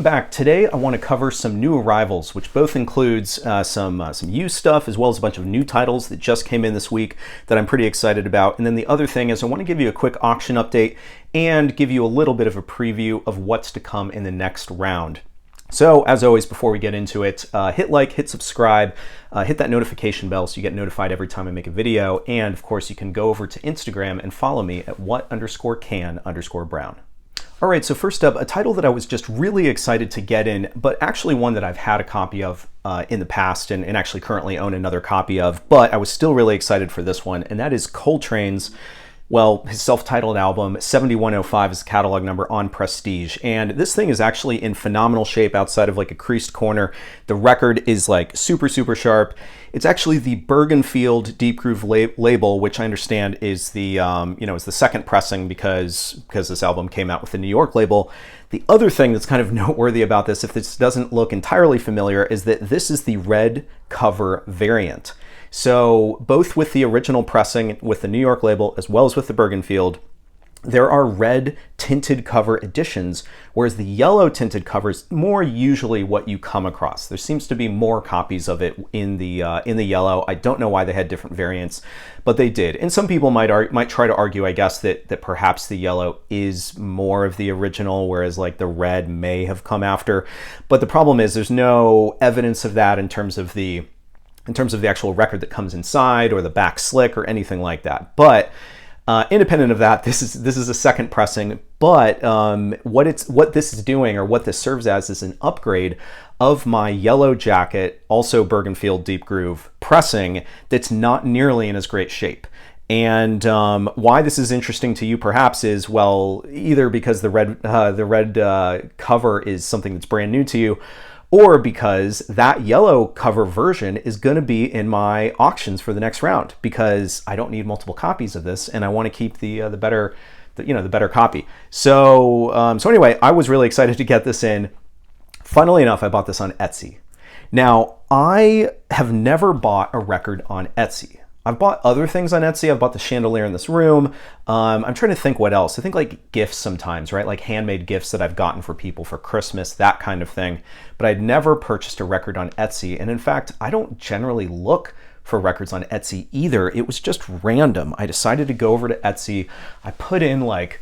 back. Today I want to cover some new arrivals, which both includes some used stuff as well as a bunch of new titles that just came in this week that I'm pretty excited about. And then the other thing is I want to give you a quick auction update and give you a little bit of a preview of what's to come in the next round. So as always, before we get into it, hit like, hit subscribe, hit that notification bell so you get notified every time I make a video. And of course, you can go over to Instagram and follow me at what_can_brown. All right, so first up, a title that I was just really excited to get in, but actually one that I've had a copy of in the past and actually currently own another copy of, but I was still really excited for this one, and that is Coltrane's, well, his self-titled album, 7105 is the catalog number on Prestige. And this thing is actually in phenomenal shape outside of like a creased corner. The record is like super, super sharp. It's actually the Bergenfield Deep Groove label, which I understand is the, is the second pressing because this album came out with the New York label. The other thing that's kind of noteworthy about this, if this doesn't look entirely familiar, is that this is the red cover variant. So both with the original pressing with the New York label as well as with the Bergenfield, there are red tinted cover editions, whereas the yellow tinted cover is more usually what you come across. There seems to be more copies of it in the yellow. I don't know why they had different variants, but they did. And some people might try to argue, I guess, that perhaps the yellow is more of the original, whereas like the red may have come after. But the problem is there's no evidence of that in terms of the actual record that comes inside or the back slick or anything like that. But independent of that, this is a second pressing. But what this is doing, or what this serves as, is an upgrade of my Yellow Jacket, also Bergenfield Deep Groove pressing that's not nearly in as great shape. And why this is interesting to you perhaps is, well, either because the red cover is something that's brand new to you, or because that yellow cover version is going to be in my auctions for the next round, because I don't need multiple copies of this and I want to keep the better copy. So anyway, I was really excited to get this in. Funnily enough, I bought this on Etsy. Now, I have never bought a record on Etsy. I've bought other things on Etsy. I've bought the chandelier in this room. I'm trying to think what else. I think like gifts sometimes, right? Like handmade gifts that I've gotten for people for Christmas, that kind of thing. But I'd never purchased a record on Etsy. And in fact, I don't generally look for records on Etsy either. It was just random. I decided to go over to Etsy. I put in like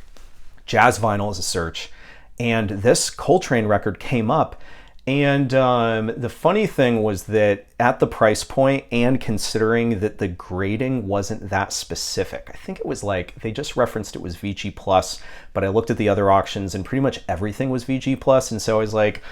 jazz vinyl as a search, and this Coltrane record came up. And the funny thing was that at the price point, and considering that the grading wasn't that specific, I think it was like, they just referenced it was VG Plus, but I looked at the other auctions and pretty much everything was VG Plus. And so I was like,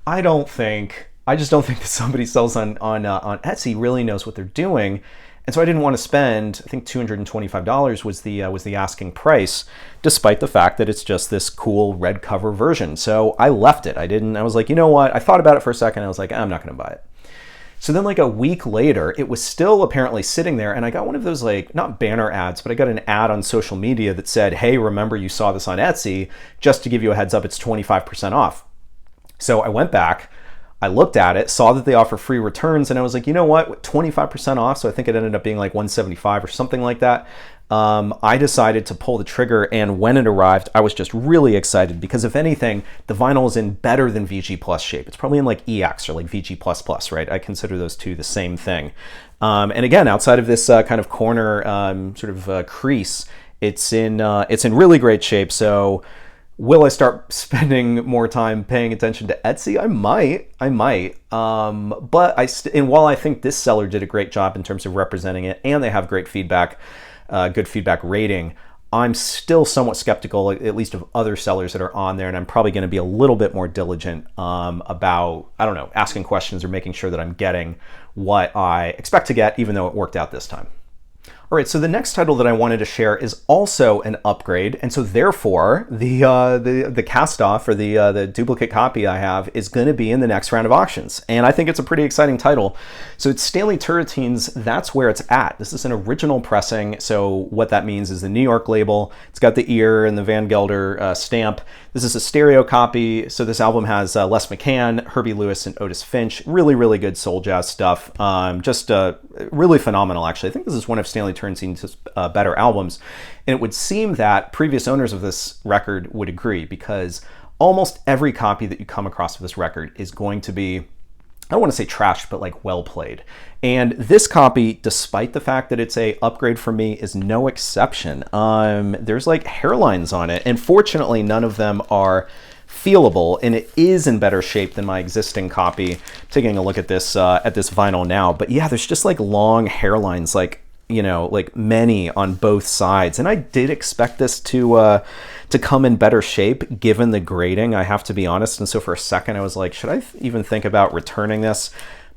I just don't think that somebody sells on Etsy really knows what they're doing. And so I didn't want to spend, I think $225 was the asking price, despite the fact that it's just this cool red cover version. So I left it. I was like, you know what? I thought about it for a second. I was like, I'm not going to buy it. So then like a week later, it was still apparently sitting there, and I got one of those, like, not banner ads, but I got an ad on social media that said, hey, remember you saw this on Etsy, just to give you a heads up, it's 25% off. So I went back, I looked at it, saw that they offer free returns, and I was like, you know what, 25% off, so I think it ended up being like $175 or something like that. I decided to pull the trigger, and when it arrived, I was just really excited because, if anything, the vinyl is in better than VG Plus shape. It's probably in like EX or like VG++, right? I consider those two the same thing. And again, outside of this kind of corner crease, it's in really great shape. So will I start spending more time paying attention to Etsy? I might. And while I think this seller did a great job in terms of representing it, and they have great feedback, good feedback rating, I'm still somewhat skeptical, at least of other sellers that are on there, and I'm probably going to be a little bit more diligent about, asking questions or making sure that I'm getting what I expect to get, even though it worked out this time. All right, so the next title that I wanted to share is also an upgrade, and so therefore the cast-off, or the duplicate copy I have, is going to be in the next round of auctions, and I think it's a pretty exciting title. So it's Stanley Turretine's That's Where It's At. This is an original pressing, so what that means is the New York label. It's got the ear and the Van Gelder stamp. This is a stereo copy, so this album has Les McCann, Herbie Lewis, and Otis Finch. Really, really good soul jazz stuff. Just really phenomenal, actually. I think this is one of Stanley Turretine's better albums. And it would seem that previous owners of this record would agree, because almost every copy that you come across of this record is going to be, I don't want to say trashed, but like well played. And this copy, despite the fact that it's a upgrade for me, is no exception. There's like hairlines on it, and fortunately none of them are feelable, and it is in better shape than my existing copy. Taking a look at this vinyl now, but yeah, there's just like long hairlines, like, you know, like many on both sides. And I did expect this to come in better shape given the grading, I have to be honest. And so for a second I was like, should I even think about returning this?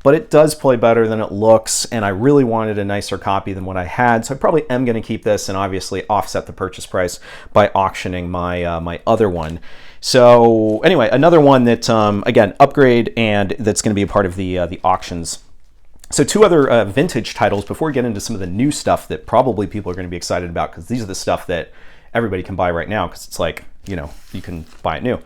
But it does play better than it looks, and I really wanted a nicer copy than what I had, so I probably am going to keep this and obviously offset the purchase price by auctioning my my other one. So anyway, another one that again, upgrade, and that's going to be a part of the auctions. So two other vintage titles before we get into some of the new stuff that probably people are going to be excited about, because these are the stuff that everybody can buy right now, because it's like, you know, you can buy it new.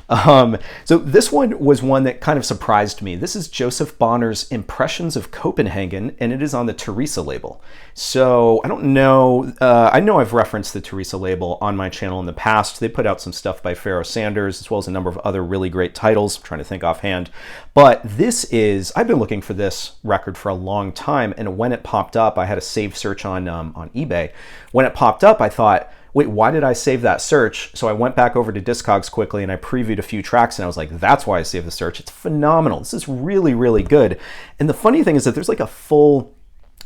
So this one was one that kind of surprised me. This is Joseph Bonner's Impressions of Copenhagen, and it is on the Teresa label. So I don't know, I know I've referenced the Teresa label on my channel in the past. They put out some stuff by Pharoah Sanders, as well as a number of other really great titles. I'm trying to think offhand. But this is, I've been looking for this record for a long time, and when it popped up, I had a saved search on eBay. When it popped up, I thought, wait, why did I save that search? So I went back over to Discogs quickly and I previewed a few tracks, and I was like, that's why I saved the search. It's phenomenal. This is really, really good. And the funny thing is that there's like a full,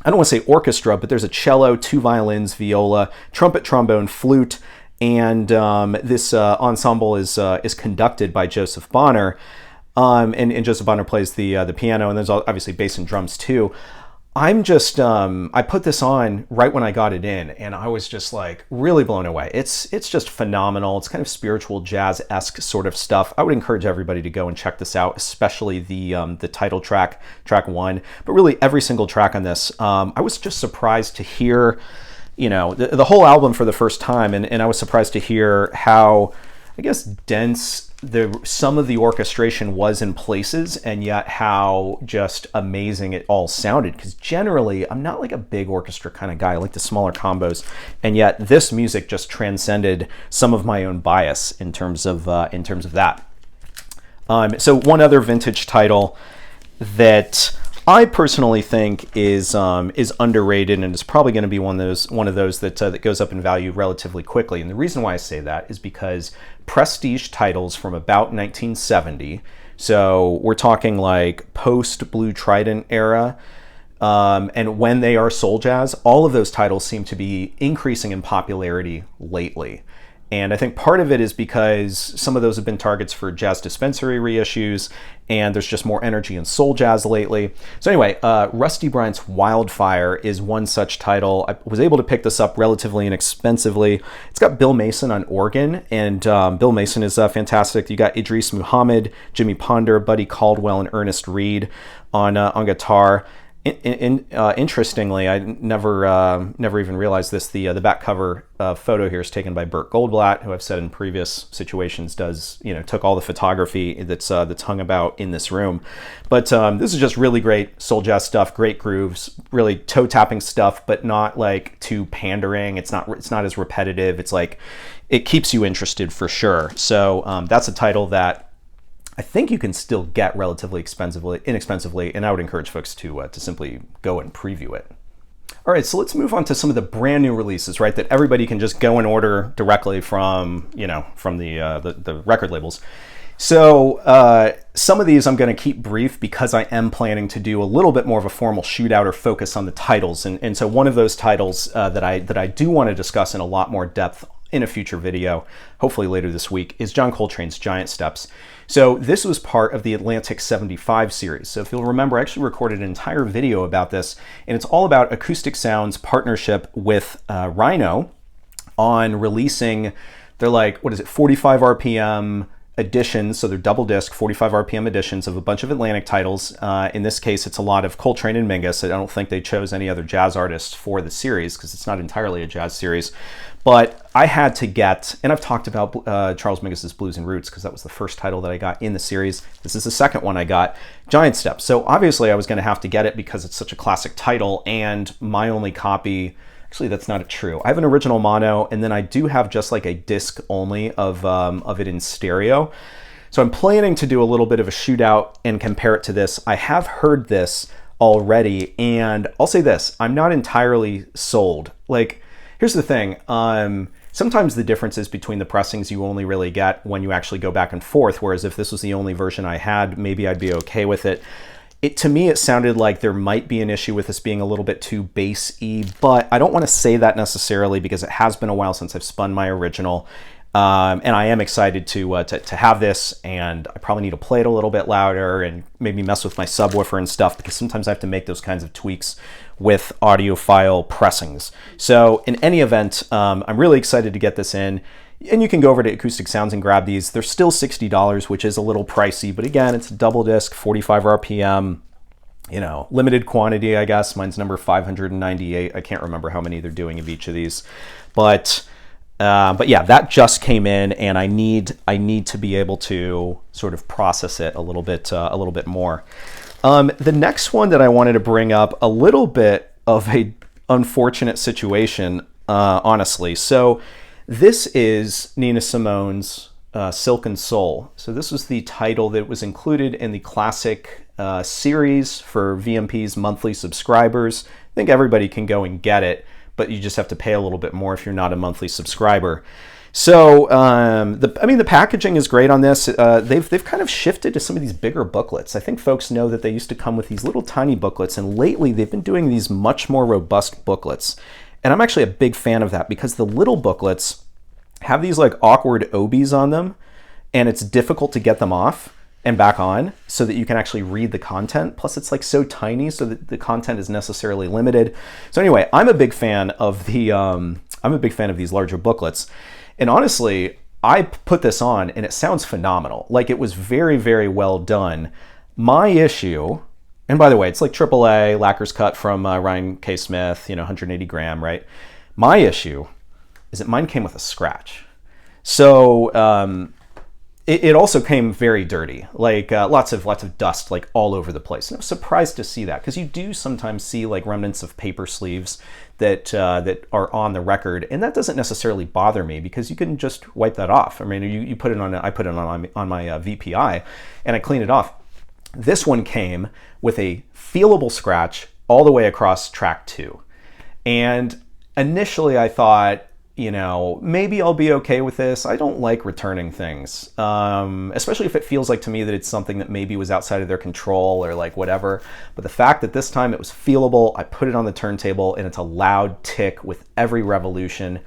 I don't want to say orchestra, but there's a cello, 2 violins, viola, trumpet, trombone, flute, and this ensemble is conducted by Joseph Bonner. And Joseph Bonner plays the piano, and there's obviously bass and drums too. I'm just, I put this on right when I got it in, and I was just like really blown away. It's just phenomenal. It's kind of spiritual jazz-esque sort of stuff. I would encourage everybody to go and check this out, especially the title track, track 1, but really every single track on this. I was just surprised to hear, you know, the whole album for the first time, and I was surprised to hear how, I guess, dense some of the orchestration was in places, and yet how just amazing it all sounded. Because generally, I'm not like a big orchestra kind of guy. I like the smaller combos, and yet this music just transcended some of my own bias in terms of that. So one other vintage title that I personally think is underrated, and is probably going to be one of those that goes up in value relatively quickly. And the reason why I say that is because prestige titles from about 1970, so we're talking like post Blue Trident era, and when they are soul jazz, all of those titles seem to be increasing in popularity lately. And I think part of it is because some of those have been targets for Jazz Dispensary reissues, and there's just more energy in soul jazz lately. So anyway, Rusty Bryant's Wildfire is one such title. I was able to pick this up relatively inexpensively. It's got Bill Mason on organ, and Bill Mason is fantastic. You got Idris Muhammad, Jimmy Ponder, Buddy Caldwell, and Ernest Reed on guitar. Interestingly, I never even realized this. The back cover photo here is taken by Burt Goldblatt, who I've said in previous situations took all the photography that's hung about in this room. But this is just really great soul jazz stuff, great grooves, really toe tapping stuff, but not like too pandering. It's not as repetitive. It's like it keeps you interested for sure. So that's a title that I think you can still get relatively inexpensively, and I would encourage folks to simply go and preview it. All right, so let's move on to some of the brand new releases, right? That everybody can just go and order directly from the record labels. So some of these I'm going to keep brief because I am planning to do a little bit more of a formal shootout or focus on the titles, and so one of those titles that I do want to discuss in a lot more depth in a future video, hopefully later this week, is John Coltrane's Giant Steps. So this was part of the Atlantic 75 series. So if you'll remember, I actually recorded an entire video about this, and it's all about Acoustic Sound's partnership with Rhino on releasing, they're like, 45 RPM editions, so they're double disc, 45 RPM editions of a bunch of Atlantic titles. In this case, it's a lot of Coltrane and Mingus. I don't think they chose any other jazz artists for the series because it's not entirely a jazz series. But I had to get, and I've talked about Charles Mingus's Blues and Roots because that was the first title that I got in the series. This is the second one I got, Giant Steps. So obviously I was going to have to get it because it's such a classic title, and my only copy, Actually, that's not true. I have an original mono, and then I do have just like a disc only of it in stereo. So I'm planning to do a little bit of a shootout and compare it to this. I have heard this already, and I'll say this, I'm not entirely sold. Like, here's the thing. Sometimes the differences between the pressings you only really get when you actually go back and forth, whereas if this was the only version I had, maybe I'd be okay with it. To me, it sounded like there might be an issue with this being a little bit too bass-y, but I don't want to say that necessarily because it has been a while since I've spun my original. And I am excited to have this, and I probably need to play it a little bit louder and maybe mess with my subwoofer and stuff, because sometimes I have to make those kinds of tweaks with audiophile pressings. So in any event, I'm really excited to get this in. And you can go over to Acoustic Sounds and grab these. They're still $60, which is a little pricey, but again, it's a double disc, 45 RPM, limited quantity, I guess. Mine's number 598. I can't remember how many they're doing of each of these, but yeah, that just came in, and I need to be able to sort of process it a little bit more. The next one that I wanted to bring up, a little bit of a unfortunate situation, honestly. So this is Nina Simone's Silken Soul. So this was the title that was included in the classic series for VMP's monthly subscribers. I think everybody can go and get it, but you just have to pay a little bit more if you're not a monthly subscriber. So, the packaging is great on this. They've kind of shifted to some of these bigger booklets. I think folks know that they used to come with these little tiny booklets, and lately they've been doing these much more robust booklets. And I'm actually a big fan of that, because the little booklets have these like awkward obies on them, and it's difficult to get them off and back on so that you can actually read the content. Plus it's like so tiny so that the content is necessarily limited. So anyway, I'm a big fan of these larger booklets. And honestly, I put this on and it sounds phenomenal. Like, it was very, very well done. My issue, and by the way, it's like AAA lacquer's cut from Ryan K. Smith, 180 gram, right? My issue is that mine came with a scratch. So it also came very dirty, like lots of dust, like all over the place. And I was surprised to see that, because you do sometimes see like remnants of paper sleeves that are on the record, and that doesn't necessarily bother me because you can just wipe that off. I mean, you put it on. I put it on my VPI, and I clean it off. This one came with a feelable scratch all the way across track 2, and initially I thought, maybe I'll be okay with this. I don't like returning things, especially if it feels like to me that it's something that maybe was outside of their control or like whatever. But the fact that this time it was feelable, I put it on the turntable, and it's a loud tick with every revolution.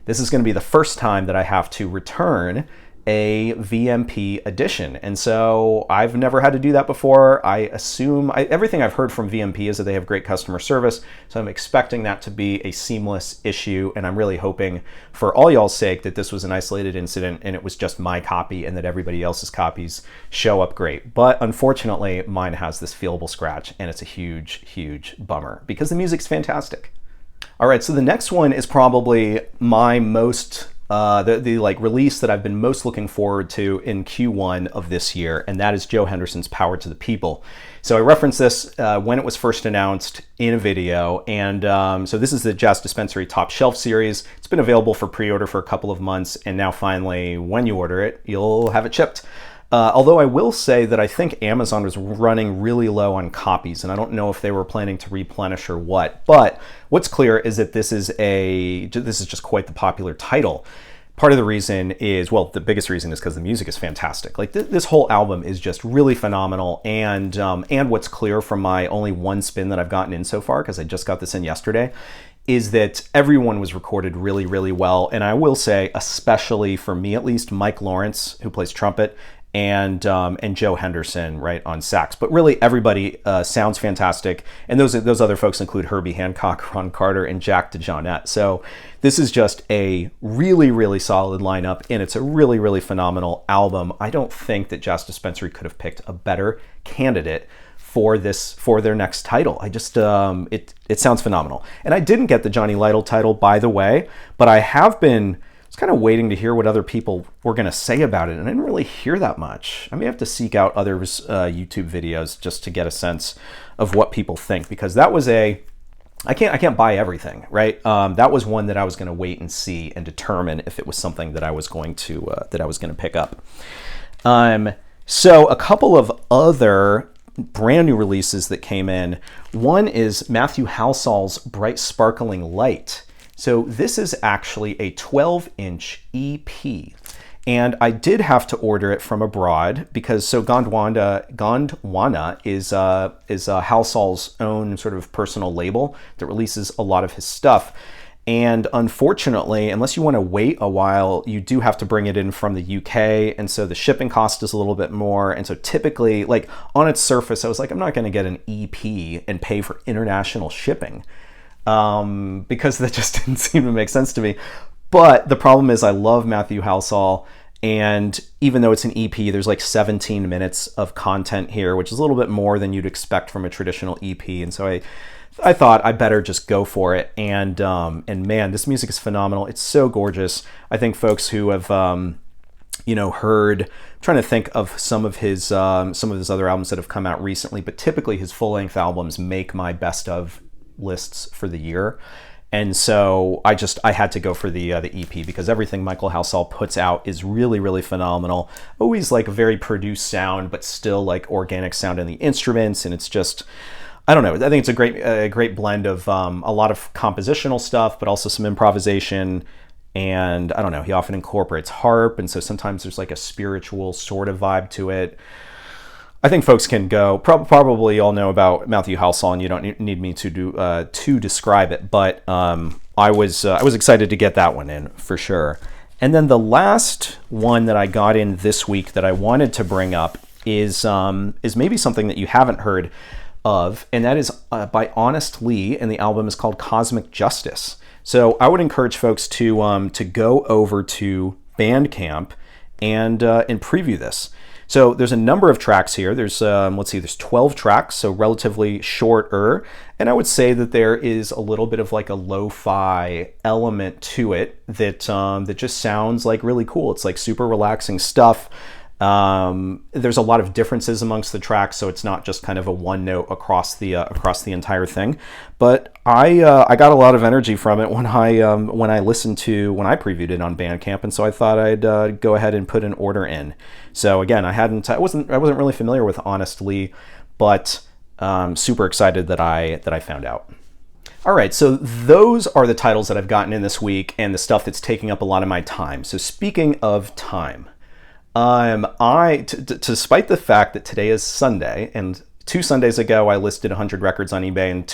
This is going to be the first time that I have to return a VMP edition. And so I've never had to do that before. I assume, everything I've heard from VMP is that they have great customer service. So I'm expecting that to be a seamless issue. And I'm really hoping, for all y'all's sake, that this was an isolated incident and it was just my copy, and that everybody else's copies show up great. But unfortunately, mine has this feelable scratch, and it's a huge, huge bummer because the music's fantastic. All right, so the next one is probably my most the release that I've been most looking forward to in Q1 of this year, and that is Joe Henderson's Power to the People. So I referenced this when it was first announced in a video, and so this is the Jazz Dispensary Top Shelf series. It's been available for pre-order for a couple of months, and now finally, when you order it, you'll have it shipped. Although I will say that I think Amazon was running really low on copies, and I don't know if they were planning to replenish or what. But what's clear is that this is just quite the popular title. Part of the reason is, well, the biggest reason is because the music is fantastic. Like this whole album is just really phenomenal. And what's clear from my only one spin that I've gotten in so far, because I just got this in yesterday, is that everyone was recorded really, really well. And I will say, especially for me at least, Mike Lawrence, who plays trumpet, and Joe Henderson, right, on sax. But really everybody sounds fantastic. And those other folks include Herbie Hancock, Ron Carter, and Jack DeJohnette. So this is just a really, really solid lineup, and it's a really, really phenomenal album. I don't think that Jazz Dispensary could have picked a better candidate for their next title. I just it sounds phenomenal. And I didn't get the Johnny Lytle title, by the way, but I have been kind of waiting to hear what other people were going to say about it, and I didn't really hear that much. I may have to seek out others' YouTube videos just to get a sense of what people think, because that was a I can't buy everything, right? That was one that I was going to wait and see and determine if it was something that I was going to pick up. So a couple of other brand new releases that came in. One is Matthew Halsall's Bright Sparkling Light. So this is actually a 12-inch EP. And I did have to order it from abroad because Gondwana is Halsall's own sort of personal label that releases a lot of his stuff. And unfortunately, unless you want to wait a while, you do have to bring it in from the UK. And so the shipping cost is a little bit more. And so typically, like on its surface, I was like, I'm not going to get an EP and pay for international shipping because that just didn't seem to make sense to me. But the problem is I love Matthew Halsall, and even though it's an EP, there's like 17 minutes of content here, which is a little bit more than you'd expect from a traditional EP. And so I thought I better just go for it. And man, this music is phenomenal. It's so gorgeous. I think folks who have heard, I'm trying to think of some of his other albums that have come out recently, but typically his full-length albums make my best of lists for the year. And so I had to go for the EP because everything Michael Halsall puts out is really, really phenomenal. Always like a very produced sound, but still like organic sound in the instruments. And it's just, I don't know. I think it's a great blend of a lot of compositional stuff, but also some improvisation. And I don't know, he often incorporates harp. And so sometimes there's like a spiritual sort of vibe to it. I think folks can go. Probably all know about Matthew Halsall, and you don't need me to describe it. But I was excited to get that one in for sure. And then the last one that I got in this week that I wanted to bring up is maybe something that you haven't heard of, and that is by Honest Lee, and the album is called Cosmic Justice. So I would encourage folks to go over to Bandcamp and preview this. So there's a number of tracks here. There's 12 tracks, so relatively shorter. And I would say that there is a little bit of like a lo-fi element to it that just sounds like really cool. It's like super relaxing stuff. There's a lot of differences amongst the tracks, so it's not just kind of a one note across the entire thing. But I got a lot of energy from it when I previewed it on Bandcamp, and so I thought I'd go ahead and put an order in. So again, I wasn't really familiar with Honest Lee, but super excited that I found out. All right, so those are the titles that I've gotten in this week and the stuff that's taking up a lot of my time. So speaking of time. Despite the fact that today is Sunday, and 2 Sundays ago I listed 100 records on eBay, and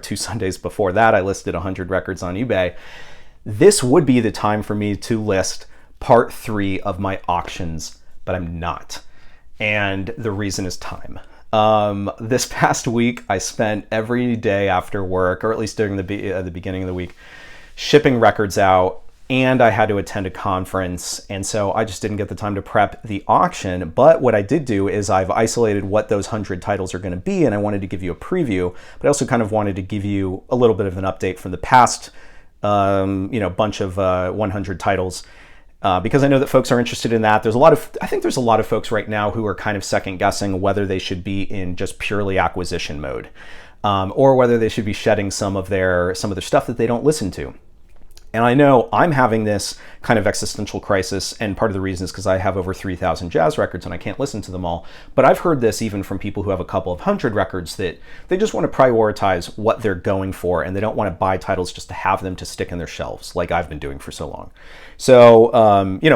2 Sundays before that I listed 100 records on eBay, this would be the time for me to list part 3 of my auctions, but I'm not. And the reason is time. This past week I spent every day after work, or at least during the beginning of the week, shipping records out. And I had to attend a conference, and so I just didn't get the time to prep the auction. But what I did do is I've isolated what those 100 titles are going to be, and I wanted to give you a preview, but I also kind of wanted to give you a little bit of an update from the past bunch of 100 titles, because I know that folks are interested in that. I think there's a lot of folks right now who are kind of second guessing whether they should be in just purely acquisition mode, or whether they should be shedding some of their stuff that they don't listen to. And I know I'm having this kind of existential crisis, and part of the reason is because I have over 3,000 jazz records and I can't listen to them all. But I've heard this even from people who have a couple of 100 records, that they just want to prioritize what they're going for, and they don't want to buy titles just to have them to stick in their shelves like I've been doing for so long. So,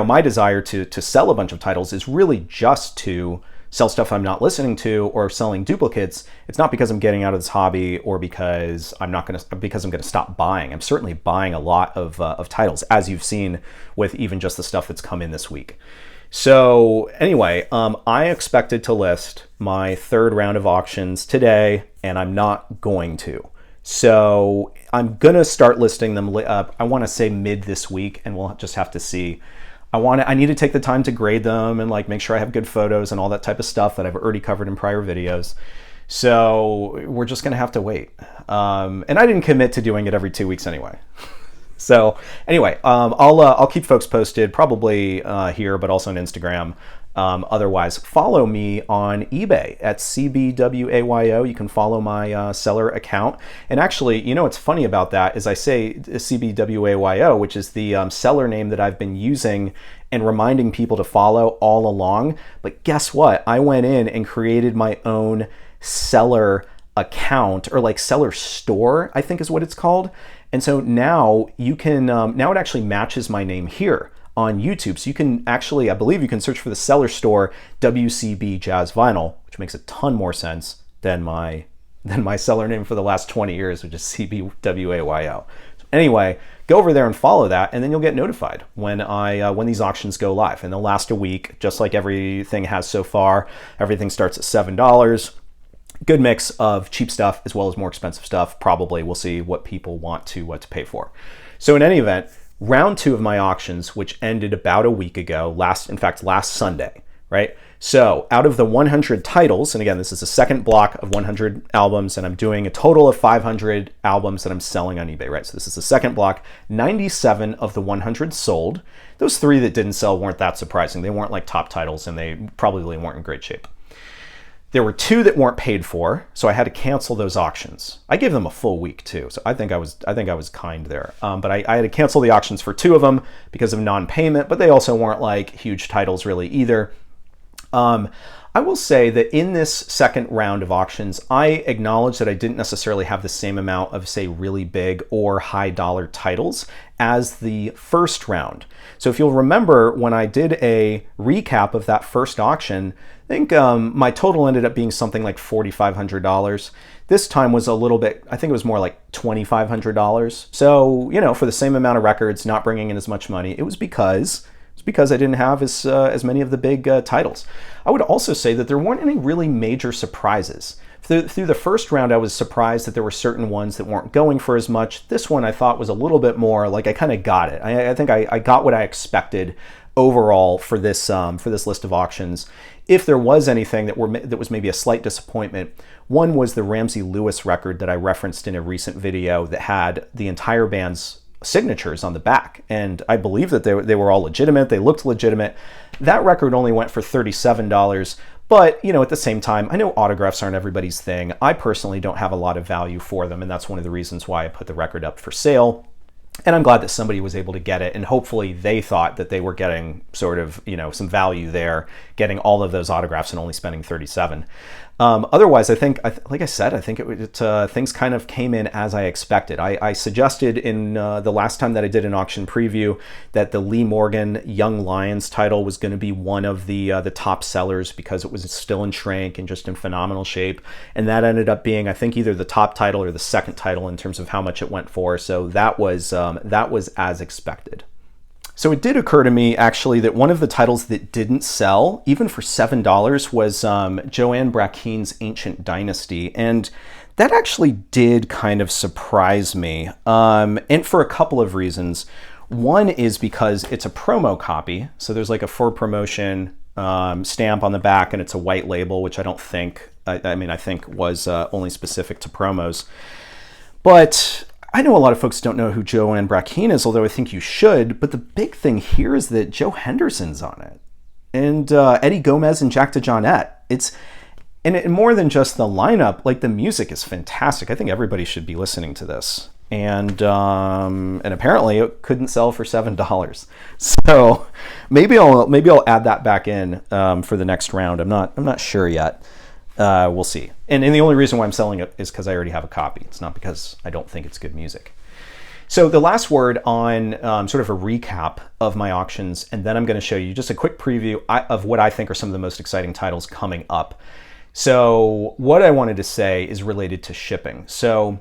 my desire to sell a bunch of titles is really just to sell stuff I'm not listening to, or selling duplicates. It's not because I'm getting out of this hobby, or because I'm going to stop buying. I'm certainly buying a lot of titles, as you've seen with even just the stuff that's come in this week. So anyway, I expected to list my 3rd round of auctions today, and I'm not going to. So I'm going to start listing them I want to say mid this week, and we'll just have to see. I need to take the time to grade them and like make sure I have good photos and all that type of stuff that I've already covered in prior videos. So we're just going to have to wait. And I didn't commit to doing it every 2 weeks anyway. So anyway, I'll keep folks posted, probably here, but also on Instagram. Otherwise, follow me on eBay at CBWAYO. You can follow my seller account. And actually, you know what's funny about that is I say CBWAYO, which is the seller name that I've been using and reminding people to follow all along. But guess what? I went in and created my own seller account, or like seller store, I think is what it's called. And so now you can, now it actually matches my name here on YouTube. So you can actually, I believe you can search for the seller store WCB Jazz Vinyl, which makes a ton more sense than my seller name for the last 20 years, which is CBWAYO. So anyway, go over there and follow that, and then you'll get notified when when these auctions go live. And they'll last a week, just like everything has so far. Everything starts at $7. Good mix of cheap stuff as well as more expensive stuff. Probably we'll see what people want to pay for. So in any event, round 2 of my auctions, which ended about a week ago, last Sunday, right? So out of the 100 titles, and again, this is the second block of 100 albums, and I'm doing a total of 500 albums that I'm selling on eBay, right? So this is the second block. 97 of the 100 sold. Those 3 that didn't sell weren't that surprising. They weren't like top titles, and they probably weren't in great shape. There were 2 that weren't paid for, so I had to cancel those auctions. I gave them a full week too, so I think I was kind there. But I had to cancel the auctions for 2 of them because of non-payment, but they also weren't like huge titles really either. I will say that in this second round of auctions, I acknowledge that I didn't necessarily have the same amount of, say, really big or high dollar titles as the first round. So if you'll remember, when I did a recap of that first auction, I think my total ended up being something like $4,500. This time was a little bit, I think it was more like $2,500. So, you know, for the same amount of records, not bringing in as much money, it was because I didn't have as many of the big titles. I would also say that there weren't any really major surprises. Through the first round, I was surprised that there were certain ones that weren't going for as much. This one I thought was a little bit more like I kind of got it. I think I got what I expected overall for this list of auctions. If there was anything that was maybe a slight disappointment, one was the Ramsey Lewis record that I referenced in a recent video that had the entire band's signatures on the back, and I believe that they were all legitimate. They looked legitimate. That record only went for $37, but you know, at the same time, I know autographs aren't everybody's thing. I personally don't have a lot of value for them, and that's one of the reasons why I put the record up for sale. And I'm glad that somebody was able to get it, and hopefully they thought that they were getting sort of, you know, some value there, getting all of those autographs and only spending $37. Otherwise, I think, like I said, I think things kind of came in as I expected. I suggested in the last time that I did an auction preview that the Lee Morgan Young Lions title was going to be one of the top sellers because it was still in shrink and just in phenomenal shape. And that ended up being, I think, either the top title or the second title in terms of how much it went for. So that was as expected. So it did occur to me, actually, that one of the titles that didn't sell, even for $7, was Joanne Brackeen's Ancient Dynasty. And that actually did kind of surprise me, and for a couple of reasons. One is because it's a promo copy. So there's like a for promotion stamp on the back, and it's a white label, which I don't think, I think was only specific to promos. But I know a lot of folks don't know who Joanne Brackeen is, although I think you should, but the big thing here is that Joe Henderson's on it, and Eddie Gomez and Jack DeJohnette. And more than just the lineup, like the music is fantastic. I think everybody should be listening to this. And apparently it couldn't sell for $7. So maybe I'll add that back in for the next round. I'm not sure yet. We'll see. And the only reason why I'm selling it is because I already have a copy. It's not because I don't think it's good music. So the last word on sort of a recap of my auctions, and then I'm going to show you just a quick preview of what I think are some of the most exciting titles coming up. So what I wanted to say is related to shipping. So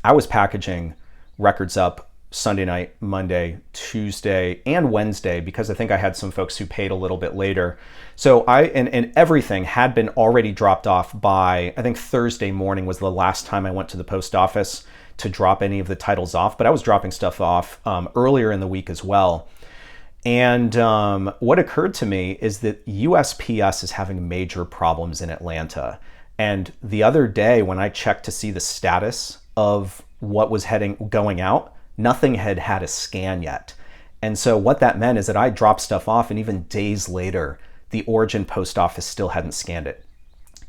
I was packaging records up Sunday night, Monday, Tuesday, and Wednesday because I think I had some folks who paid a little bit later. So and everything had been already dropped off by, I think Thursday morning was the last time I went to the post office to drop any of the titles off, but I was dropping stuff off earlier in the week as well. And what occurred to me is that USPS is having major problems in Atlanta. And the other day when I checked to see the status of what was going out, nothing had a scan yet. And so what that meant is that I dropped stuff off, and even days later, the Origin post office still hadn't scanned it.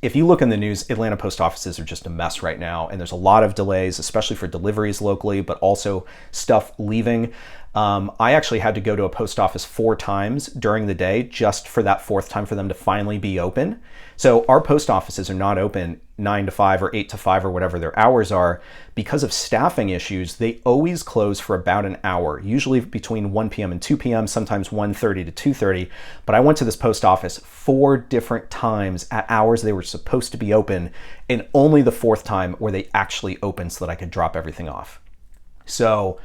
If you look in the news, Atlanta post offices are just a mess right now, and there's a lot of delays, especially for deliveries locally, but also stuff leaving. I actually had to go to a post office 4 times during the day just for that 4th time for them to finally be open. So our post offices are not open 9 to 5 or 8 to 5 or whatever their hours are. Because of staffing issues, they always close for about an hour, usually between 1 p.m. and 2 p.m., sometimes 1:30 to 2:30. But I went to this post office 4 different times at hours they were supposed to be open, and only the 4th time were they actually open so that I could drop everything off. So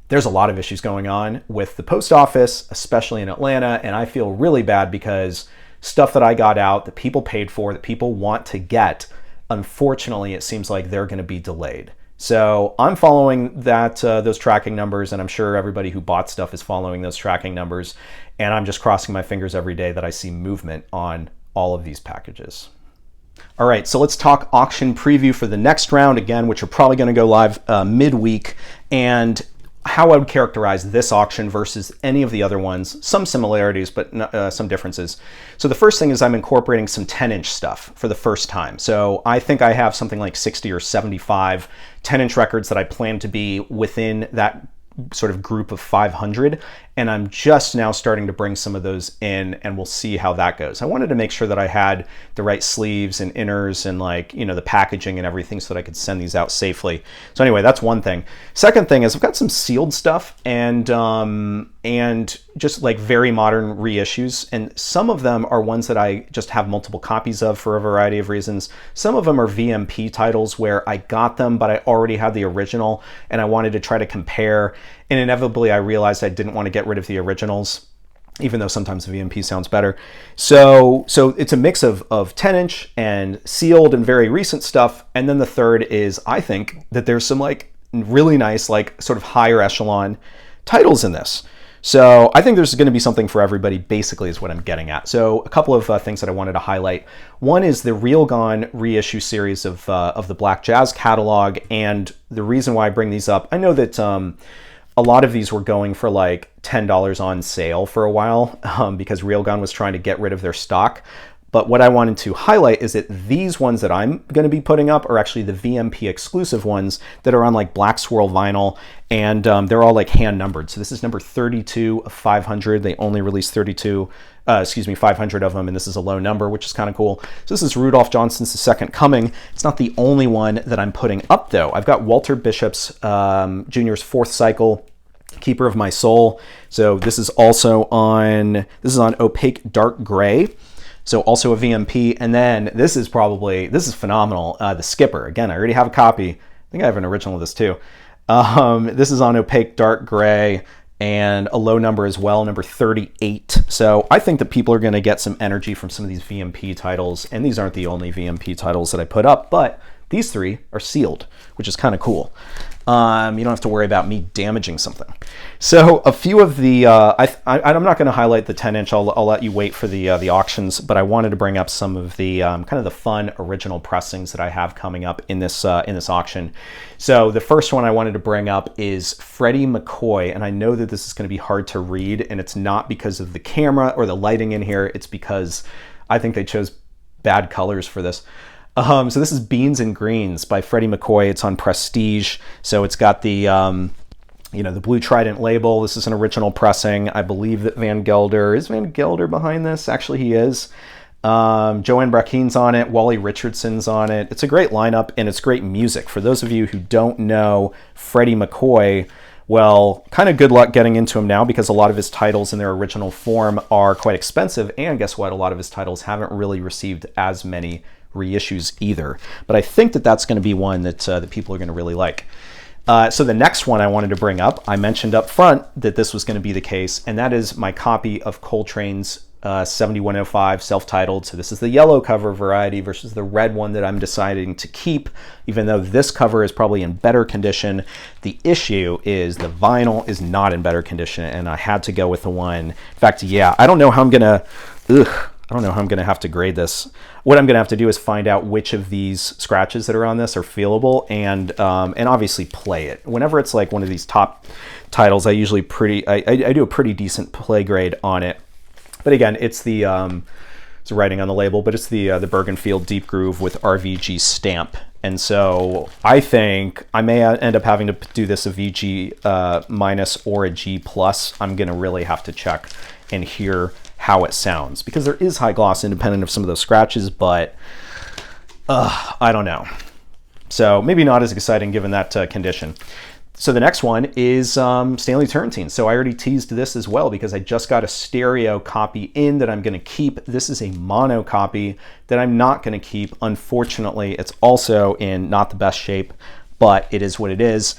there's a lot of issues going on with the post office, especially in Atlanta, and I feel really bad because stuff that I got out, that people paid for, that people want to get, unfortunately, it seems like they're going to be delayed. So I'm following those tracking numbers, and I'm sure everybody who bought stuff is following those tracking numbers, and I'm just crossing my fingers every day that I see movement on all of these packages. All right, so let's talk auction preview for the next round again, which are probably going to go live midweek, and how I would characterize this auction versus any of the other ones. Some similarities, but some differences. So the first thing is I'm incorporating some 10-inch stuff for the first time. So I think I have something like 60 or 75 10-inch records that I plan to be within that sort of group of 500, and I'm just now starting to bring some of those in, and we'll see how that goes. I wanted to make sure that I had the right sleeves and inners and, like, you know, the packaging and everything so that I could send these out safely. So anyway, that's one thing. Second thing is I've got some sealed stuff and just like very modern reissues, and some of them are ones that I just have multiple copies of for a variety of reasons. Some of them are VMP titles where I got them but I already had the original and I wanted to try to compare, and inevitably I realized I didn't want to get rid of the originals, even though sometimes VMP sounds better. So it's a mix of 10-inch and sealed and very recent stuff. And then the third is I think that there's some like really nice, like sort of higher echelon titles in this. So I think there's going to be something for everybody, basically, is what I'm getting at. So a couple of things that I wanted to highlight. One is the Real Gone reissue series of the Black Jazz catalog. And the reason why I bring these up, I know that a lot of these were going for like $10 on sale for a while because Real Gone was trying to get rid of their stock. But what I wanted to highlight is that these ones that I'm going to be putting up are actually the VMP exclusive ones that are on like Black Swirl vinyl, and they're all like hand numbered. So this is number 32 of 500. They only released 500 of them, and this is a low number, which is kind of cool. So this is Rudolph Johnston's The Second Coming. It's not the only one that I'm putting up though. I've got Walter Bishop's Jr.'s Fourth Cycle, Keeper of My Soul. So this is on opaque dark gray. So also a VMP, and then this is phenomenal. The Skipper, again, I already have a copy. I think I have an original of this too. This is on opaque dark gray and a low number as well, number 38. So I think that people are going to get some energy from some of these VMP titles, and these aren't the only VMP titles that I put up, but these 3 are sealed, which is kind of cool. You don't have to worry about me damaging something. So a few of the, I'm not going to highlight the 10-inch. I'll let you wait for the auctions, but I wanted to bring up some of the kind of the fun original pressings that I have coming up in this auction. So the first one I wanted to bring up is Freddie McCoy, and I know that this is going to be hard to read, and it's not because of the camera or the lighting in here. It's because I think they chose bad colors for this. So this is Beans and Greens by Freddie McCoy. It's on Prestige. So it's got the, the blue Trident label. This is an original pressing. I believe that Van Gelder behind this? Actually, he is. Joanne Brackeen's on it. Wally Richardson's on it. It's a great lineup, and it's great music. For those of you who don't know Freddie McCoy, well, kind of good luck getting into him now, because a lot of his titles in their original form are quite expensive. And guess what? A lot of his titles haven't really received as many reissues either, but I think that that's going to be one that people are going to really like. So the next one I wanted to bring up, I mentioned up front that this was going to be the case, and that is my copy of Coltrane's 7105 self-titled. So this is the yellow cover variety versus the red one that I'm deciding to keep, even though this cover is probably in better condition. The issue is the vinyl is not in better condition, and I had to go with the one. In fact, yeah, I don't know how I'm going to have to grade this. What I'm going to have to do is find out which of these scratches that are on this are feelable, and obviously play it. Whenever it's like one of these top titles, I usually I do a pretty decent play grade on it. But again, it's the it's writing on the label, but it's the Bergenfield Deep Groove with RVG stamp. And so I think I may end up having to do this a VG minus or a G plus. I'm going to really have to check and hear how it sounds, because there is high gloss independent of some of those scratches, but I don't know. So maybe not as exciting given that condition. So the next one is Stanley Turrentine. So I already teased this as well because I just got a stereo copy in that I'm going to keep. This is a mono copy that I'm not going to keep. Unfortunately, it's also in not the best shape, but it is what it is.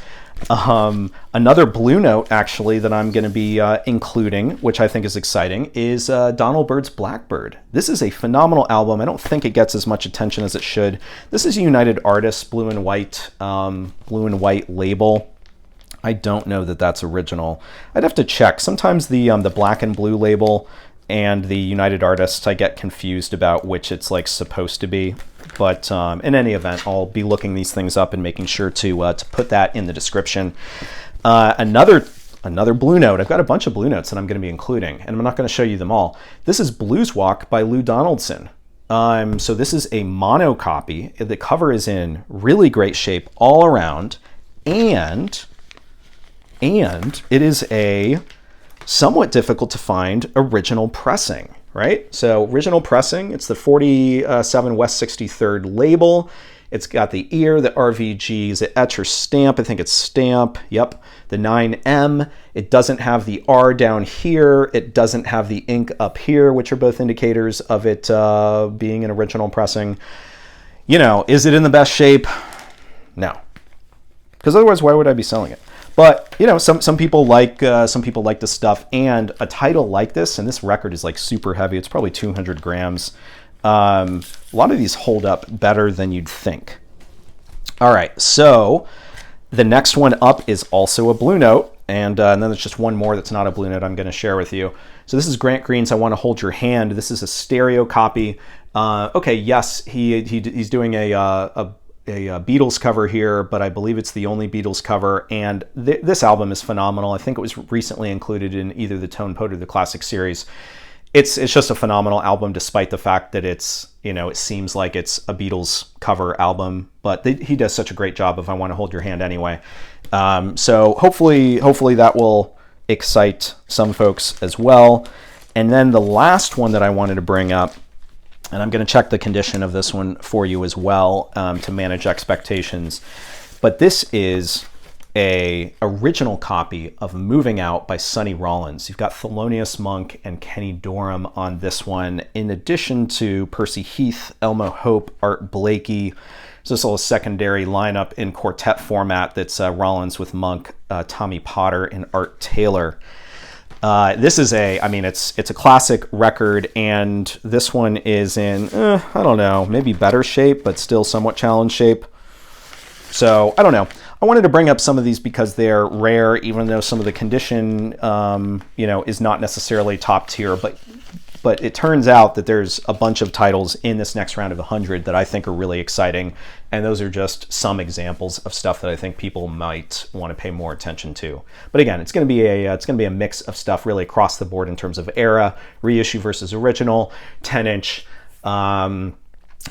Another Blue Note actually that I'm going to be including, which I think is exciting, is Donald Byrd's Blackbird. This is a phenomenal album. I don't think it gets as much attention as it should. This is a United Artists blue and white label. I don't know that that's original. I'd have to check. Sometimes the black and blue label and the United Artists, I get confused about which it's like supposed to be. But in any event, I'll be looking these things up and making sure to put that in the description. Another Blue Note. I've got a bunch of Blue Notes that I'm going to be including, and I'm not going to show you them all. This is Blues Walk by Lou Donaldson. So this is a mono copy. The cover is in really great shape all around, and it is a somewhat difficult to find original pressing, right? So original pressing, it's the 47 West 63rd label. It's got the ear, the RVG, is it etch or stamp? I think it's stamp, yep. The 9M, it doesn't have the R down here. It doesn't have the ink up here, which are both indicators of it being an original pressing. You know, is it in the best shape? No. Because otherwise, why would I be selling it? But you know, some people like this stuff, and a title like this, and this record is like super heavy. It's probably 200 grams. A lot of these hold up better than you'd think. All right, so the next one up is also a Blue Note, and then there's just one more that's not a Blue Note I'm going to share with you. So this is Grant Green's "I Want to Hold Your Hand." This is a stereo copy. Okay, yes, he's doing a Beatles cover here, but I believe it's the only Beatles cover, and this album is phenomenal. I think it was recently included in either the Tone Poet or the Classic series. It's just a phenomenal album, despite the fact that it's, you know, it seems like it's a Beatles cover album, but he does such a great job of "I Want to Hold Your Hand" anyway. So hopefully that will excite some folks as well. And then the last one that I wanted to bring up, and I'm going to check the condition of this one for you as well to manage expectations. But this is a original copy of "Moving Out" by Sonny Rollins. You've got Thelonious Monk and Kenny Dorham on this one, in addition to Percy Heath, Elmo Hope, Art Blakey. So this little secondary lineup in quartet format that's Rollins with Monk, Tommy Potter, and Art Taylor. This is it's a classic record, and this one is in, I don't know, maybe better shape, but still somewhat challenged shape. So I don't know. I wanted to bring up some of these because they're rare, even though some of the condition, is not necessarily top tier, but it turns out that there's a bunch of titles in this next round of 100 that I think are really exciting, and those are just some examples of stuff that I think people might want to pay more attention to. But again, it's going to be a mix of stuff really across the board in terms of era, reissue versus original, 10-inch,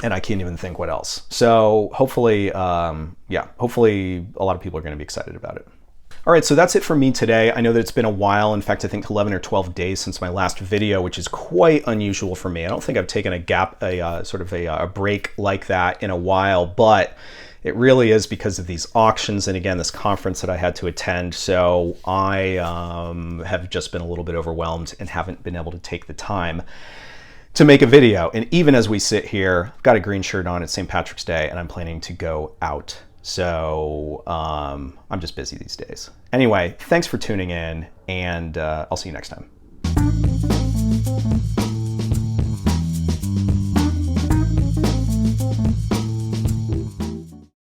and I can't even think what else. So hopefully a lot of people are going to be excited about it. All right, so that's it for me today. I know that it's been a while. In fact, I think 11 or 12 days since my last video, which is quite unusual for me. I don't think I've taken a break like that in a while, but it really is because of these auctions and, again, this conference that I had to attend. So I have just been a little bit overwhelmed and haven't been able to take the time to make a video. And even as we sit here, I've got a green shirt on, it's St. Patrick's Day, and I'm planning to go out. So I'm just busy these days. Anyway, thanks for tuning in, and I'll see you next time.